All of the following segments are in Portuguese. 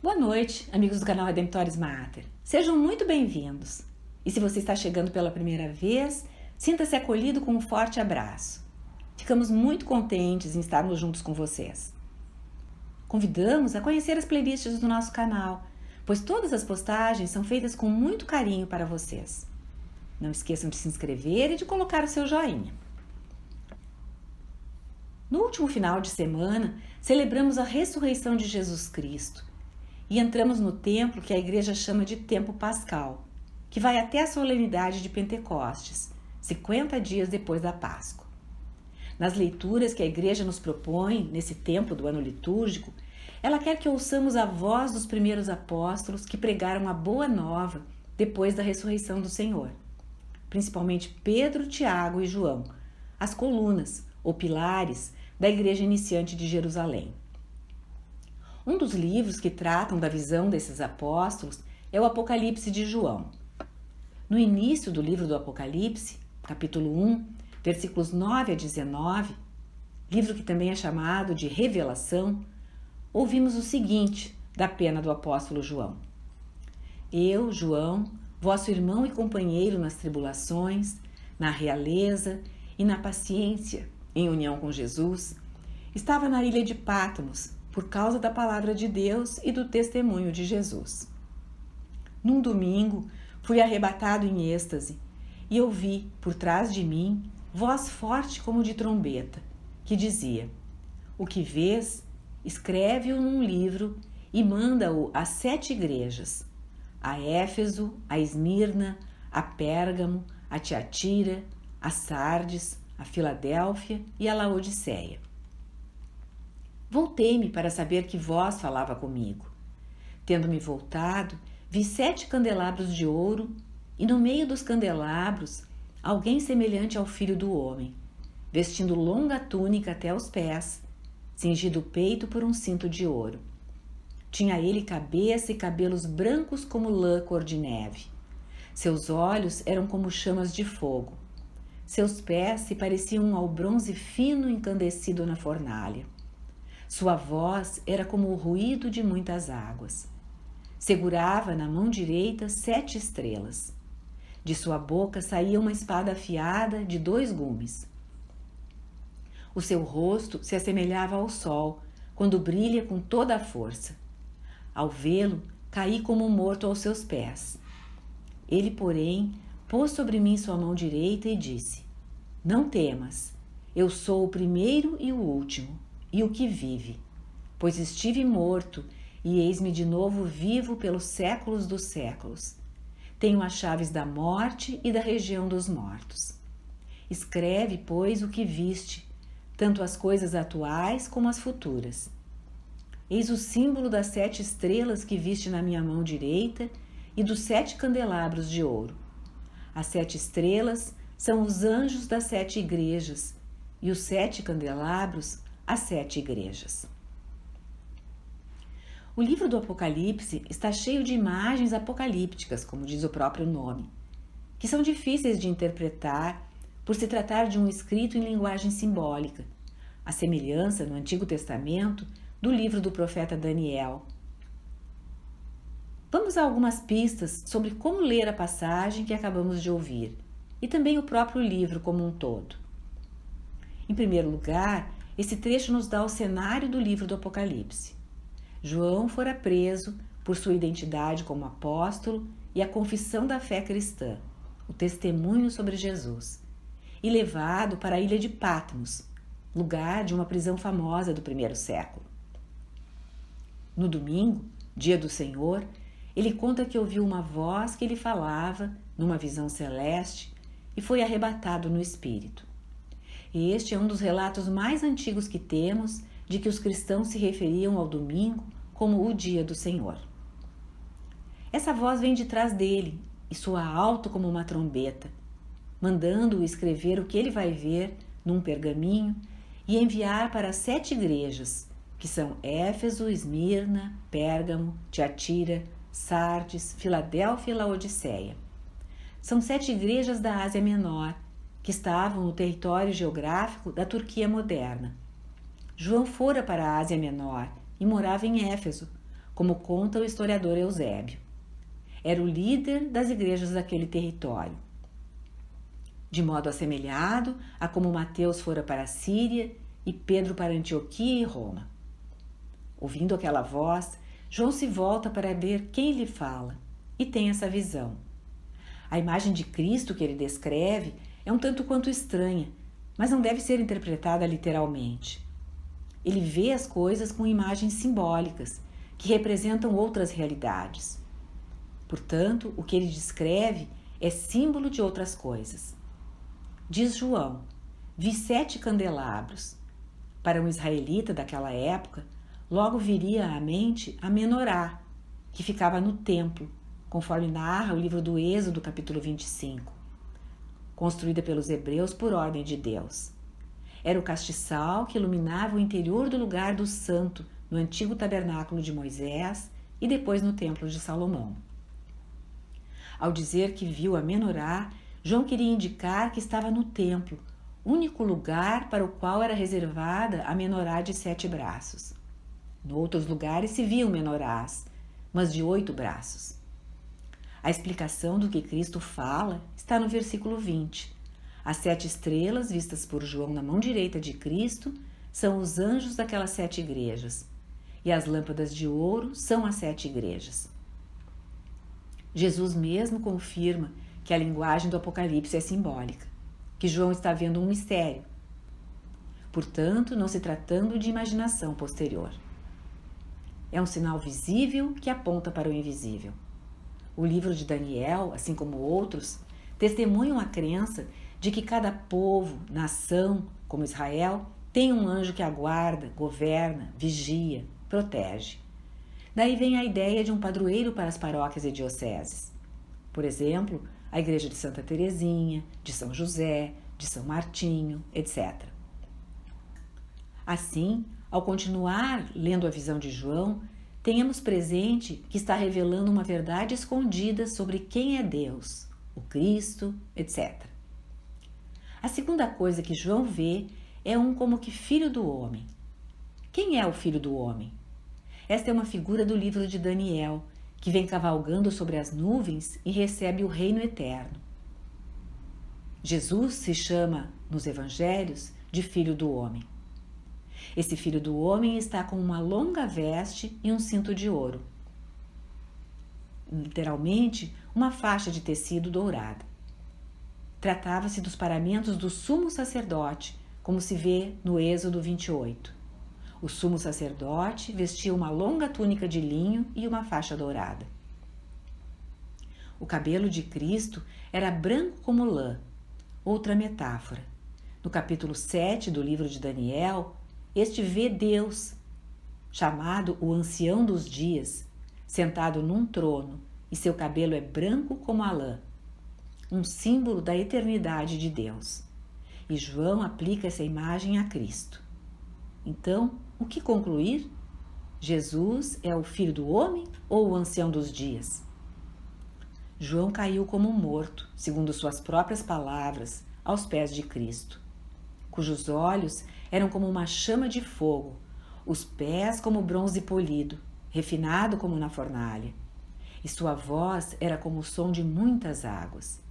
Boa noite, amigos do canal Redemptoris Mater. Sejam muito bem-vindos. E se você está chegando pela primeira vez, sinta-se acolhido com um forte abraço. Ficamos muito contentes em estarmos juntos com vocês. Convidamos a conhecer as playlists do nosso canal, pois todas as postagens são feitas com muito carinho para vocês. Não esqueçam de se inscrever e de colocar o seu joinha. No último final de semana, celebramos a ressurreição de Jesus Cristo e entramos no tempo que a igreja chama de tempo pascal, que vai até a solenidade de Pentecostes, 50 dias depois da Páscoa. Nas leituras que a igreja nos propõe nesse tempo do ano litúrgico, ela quer que ouçamos a voz dos primeiros apóstolos que pregaram a boa nova depois da ressurreição do Senhor, principalmente Pedro, Tiago e João, as colunas ou pilares da igreja iniciante de Jerusalém. Um dos livros que tratam da visão desses apóstolos é o Apocalipse de João. No início do livro do Apocalipse, capítulo 1, versículos 9 a 19, livro que também é chamado de Revelação, ouvimos o seguinte da pena do apóstolo João. Eu, João, vosso irmão e companheiro nas tribulações, na realeza e na paciência, em união com Jesus, estava na ilha de Pátmos, por causa da palavra de Deus e do testemunho de Jesus. Num domingo, fui arrebatado em êxtase e ouvi, por trás de mim, voz forte como de trombeta, que dizia: O que vês, escreve-o num livro e manda-o às 7 igrejas, a Éfeso, a Esmirna, a Pérgamo, a Tiatira, a Sardes, a Filadélfia e a Laodiceia. Voltei-me para saber que voz falava comigo. Tendo-me voltado, vi 7 candelabros de ouro, e no meio dos candelabros, alguém semelhante ao Filho do Homem, vestindo longa túnica até os pés, cingido o peito por um cinto de ouro. Tinha ele cabeça e cabelos brancos como lã cor de neve. Seus olhos eram como chamas de fogo. Seus pés se pareciam ao bronze fino encandecido na fornalha. Sua voz era como o ruído de muitas águas. Segurava na mão direita 7 estrelas. De sua boca saía uma espada afiada de 2 gumes. O seu rosto se assemelhava ao sol, quando brilha com toda a força. Ao vê-lo, caí como morto aos seus pés. Ele, porém, pôs sobre mim sua mão direita e disse: Não temas, eu sou o primeiro e o último, e o que vive, pois estive morto, e eis-me de novo vivo pelos séculos dos séculos. Tenho as chaves da morte e da região dos mortos. Escreve, pois, o que viste, tanto as coisas atuais como as futuras. Eis o símbolo das 7 estrelas que viste na minha mão direita e dos 7 candelabros de ouro. As 7 estrelas são os anjos das 7 igrejas, e os 7 candelabros as 7 igrejas. O livro do Apocalipse está cheio de imagens apocalípticas, como diz o próprio nome, que são difíceis de interpretar por se tratar de um escrito em linguagem simbólica, à semelhança, no Antigo Testamento, do livro do profeta Daniel. Vamos a algumas pistas sobre como ler a passagem que acabamos de ouvir, e também o próprio livro como um todo. Em primeiro lugar, esse trecho nos dá o cenário do livro do Apocalipse. João fora preso por sua identidade como apóstolo e a confissão da fé cristã, o testemunho sobre Jesus, e levado para a ilha de Patmos, lugar de uma prisão famosa do primeiro século. No domingo, dia do Senhor, ele conta que ouviu uma voz que lhe falava, numa visão celeste, e foi arrebatado no espírito. Este é um dos relatos mais antigos que temos de que os cristãos se referiam ao domingo como o dia do Senhor. Essa voz vem de trás dele e soa alto como uma trombeta, mandando-o escrever o que ele vai ver num pergaminho e enviar para as 7 igrejas, que são Éfeso, Esmirna, Pérgamo, Tiatira, Sardes, Filadélfia e Laodiceia. São 7 igrejas da Ásia Menor, que estavam no território geográfico da Turquia moderna. João fora para a Ásia Menor e morava em Éfeso, como conta o historiador Eusébio. Era o líder das igrejas daquele território, de modo assemelhado a como Mateus fora para a Síria e Pedro para Antioquia e Roma. Ouvindo aquela voz, João se volta para ver quem lhe fala e tem essa visão. A imagem de Cristo que ele descreve é um tanto quanto estranha, mas não deve ser interpretada literalmente. Ele vê as coisas com imagens simbólicas, que representam outras realidades. Portanto, o que ele descreve é símbolo de outras coisas. Diz João: vi 7 candelabros. Para um israelita daquela época, logo viria à mente a menorá, que ficava no templo, conforme narra o livro do Êxodo, capítulo 25, construída pelos hebreus por ordem de Deus. Era o castiçal que iluminava o interior do lugar do santo no antigo tabernáculo de Moisés e depois no templo de Salomão. Ao dizer que viu a menorá, João queria indicar que estava no templo, único lugar para o qual era reservada a menorá de 7 braços. Em outros lugares se viam menorás, mas de 8 braços. A explicação do que Cristo fala está no versículo 20. As 7 estrelas vistas por João na mão direita de Cristo são os anjos daquelas 7 igrejas, e as lâmpadas de ouro são as 7 igrejas. Jesus mesmo confirma que a linguagem do Apocalipse é simbólica, que João está vendo um mistério, portanto, não se tratando de imaginação posterior. É um sinal visível que aponta para o invisível. O livro de Daniel, assim como outros, testemunham a crença de que cada povo, nação, como Israel, tem um anjo que aguarda, governa, vigia, protege. Daí vem a ideia de um padroeiro para as paróquias e dioceses. Por exemplo, a igreja de Santa Teresinha, de São José, de São Martinho, etc. Assim, ao continuar lendo a visão de João, tenhamos presente que está revelando uma verdade escondida sobre quem é Deus, o Cristo, etc. A segunda coisa que João vê é um como que filho do homem. Quem é o filho do homem? Esta é uma figura do livro de Daniel, que vem cavalgando sobre as nuvens e recebe o reino eterno. Jesus se chama, nos evangelhos, de filho do homem. Esse filho do homem está com uma longa veste e um cinto de ouro. Literalmente, uma faixa de tecido dourada. Tratava-se dos paramentos do sumo sacerdote, como se vê no Êxodo 28. O sumo sacerdote vestia uma longa túnica de linho e uma faixa dourada. O cabelo de Cristo era branco como lã, outra metáfora. No capítulo 7 do livro de Daniel, este vê Deus, chamado o Ancião dos Dias, sentado num trono, e seu cabelo é branco como a lã, um símbolo da eternidade de Deus. E João aplica essa imagem a Cristo. Então, o que concluir? Jesus é o Filho do Homem ou o Ancião dos Dias? João caiu como morto, segundo suas próprias palavras, aos pés de Cristo, cujos olhos eram como uma chama de fogo, os pés como bronze polido, refinado como na fornalha, e sua voz era como o som de muitas águas.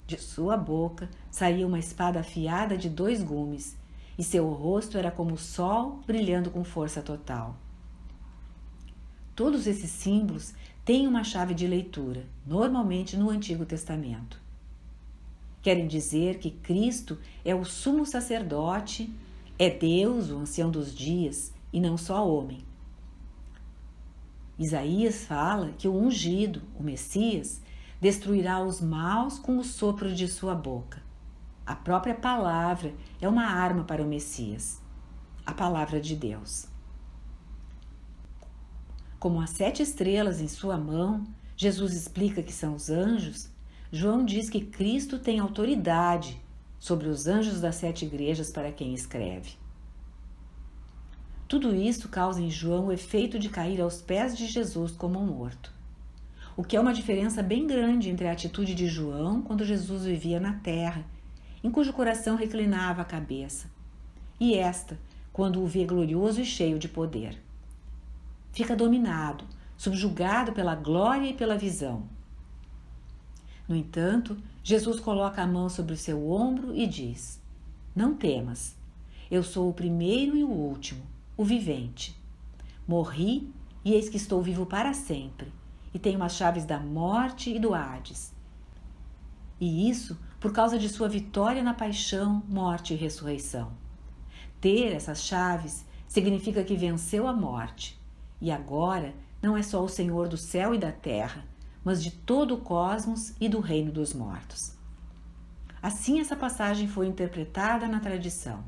De sua boca saía uma espada afiada de 2 gumes, e seu rosto era como o sol brilhando com força total. Todos esses símbolos têm uma chave de leitura, normalmente no Antigo Testamento. Querem dizer que Cristo é o sumo sacerdote, é Deus, o ancião dos dias, e não só homem. Isaías fala que o ungido, o Messias, destruirá os maus com o sopro de sua boca. A própria palavra é uma arma para o Messias, a palavra de Deus. Como as 7 estrelas em sua mão, Jesus explica que são os anjos, João diz que Cristo tem autoridade sobre os anjos das 7 igrejas para quem escreve. Tudo isso causa em João o efeito de cair aos pés de Jesus como um morto, o que é uma diferença bem grande entre a atitude de João quando Jesus vivia na terra, em cujo coração reclinava a cabeça, e esta, quando o vê glorioso e cheio de poder. fica dominado, subjugado pela glória e pela visão. No entanto, Jesus coloca a mão sobre o seu ombro e diz: Não temas, eu sou o primeiro e o último, o vivente. Morri e eis que estou vivo para sempre, e tenho as chaves da morte e do Hades. E isso por causa de sua vitória na paixão, morte e ressurreição. Ter essas chaves significa que venceu a morte, e agora não é só o Senhor do céu e da terra, mas de todo o cosmos e do reino dos mortos. Assim essa passagem foi interpretada na tradição.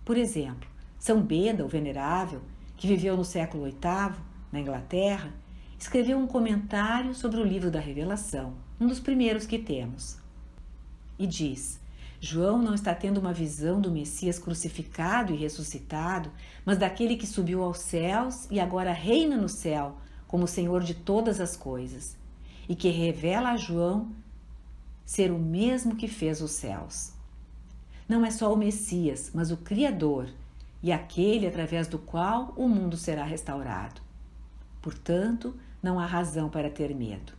Por exemplo, São Beda, o Venerável, que viveu no século VIII, na Inglaterra, escreveu um comentário sobre o livro da Revelação, um dos primeiros que temos. E diz: João não está tendo uma visão do Messias crucificado e ressuscitado, mas daquele que subiu aos céus e agora reina no céu como Senhor de todas as coisas, e que revela a João ser o mesmo que fez os céus. Não é só o Messias, mas o Criador, e aquele através do qual o mundo será restaurado. Portanto, não há razão para ter medo.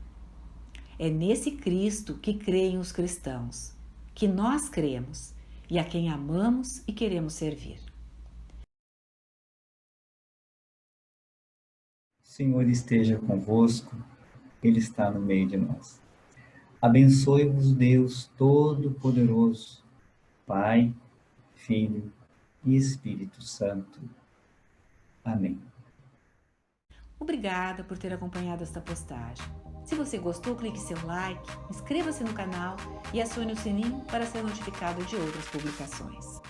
É nesse Cristo que creem os cristãos, que nós cremos e a quem amamos e queremos servir. O Senhor esteja convosco, Ele está no meio de nós. Abençoe-vos Deus Todo-Poderoso, Pai, Filho e Espírito Santo. Amém. Obrigada por ter acompanhado esta postagem. Se você gostou, clique seu like, inscreva-se no canal e acione o sininho para ser notificado de outras publicações.